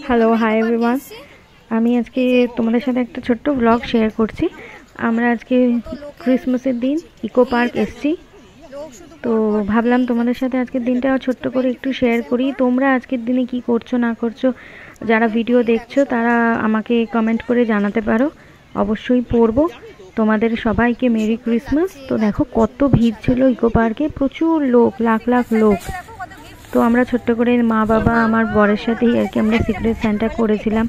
Hello, hi everyone. আমি আজকে তোমাদের সাথে একটা ছোট্ট ব্লগ শেয়ার করছি। আমরা আজকে ক্রিসমাসের দিন ইকো পার্ক এসেছি, তো ভাবলাম তোমাদের সাথে আজকের দিনটা ছোট্ট করে একটু শেয়ার করি। তোমরা আজকের দিনে কি করছো না করছো, যারা ভিডিও দেখছো তারা আমাকে কমেন্ট করে জানাতে পারো, অবশ্যই পড়বো। তোমাদের সবাইকে মেরি ক্রিসমাস। তো দেখো কত ভিড় ছিল ইকো পার্কে, প্রচুর লোক, লাখ লাখ লোক। তো আমরা ছোট্ট করে মা বাবা আমার বরের সাথেই আর কি আমরা সিক্রেট সান্টা করেছিলাম।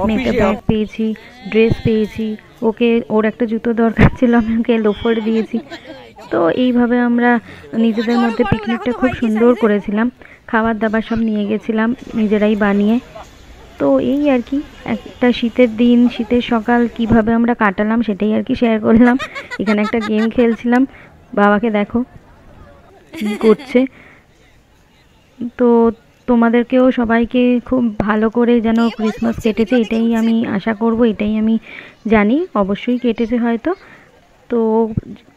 মেয়েটা ব্যাগ পেয়েছি, ড্রেস পেয়েছি, ওকে ওর একটা জুতো দরকার ছিল, আমি ওকে লোফার দিয়েছি। তো এইভাবে আমরা নিজেদের মধ্যে পিকনিকটা খুব সুন্দর করেছিলাম। খাবার দাবার সব নিয়ে গেছিলাম নিজেরাই বানিয়ে। তো এই আর কি একটা শীতের দিন, শীতের সকাল কিভাবে আমরা কাটালাম সেটাই আর কি শেয়ার করলাম। এখানে একটা গেম খেলছিলাম, বাবাকে দেখো কি করছে। তো তোমাদেরকেও সবাইকে খুব ভালো করে যেন ক্রিসমাস কেটেছে এটাই আমি আশা করব, এটাই আমি জানি অবশ্যই কেটেছে হয়তো। তো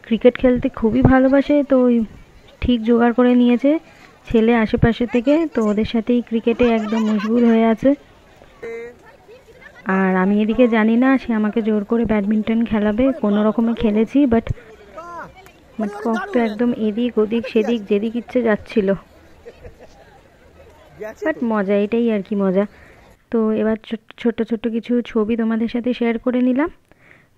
ক্রিকেট খেলতে খুবই ভালোবাসে, তো ঠিক জোগাড় করে নিয়েছে ছেলে আশেপাশে থেকে, তো ওদের সাথেই ক্রিকেটে একদম মশগুল হয়ে আছে। আর আমি এদিকে জানি না, সে আমাকে জোর করে ব্যাডমিন্টন খেলাবে, কোনো রকমে খেলেছি, বাট কক তো একদম এদিক ওদিক সেদিক যেদিক ইচ্ছে যাচ্ছিল। বাট মজা, এটাই আর কি মজা। তো এবার ছোট্ট ছোট্ট কিছু ছবি তোমাদের সাথে শেয়ার করে নিলাম।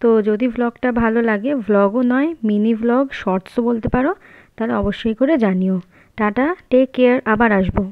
তো যদি ভ্লগটা ভালো লাগে, ভ্লগও নয় মিনি ভ্লগ, শর্টসও বলতে পারো, তাহলে অবশ্যই করে জানিও। টাটা, টেক কেয়ার, আবার আসবো।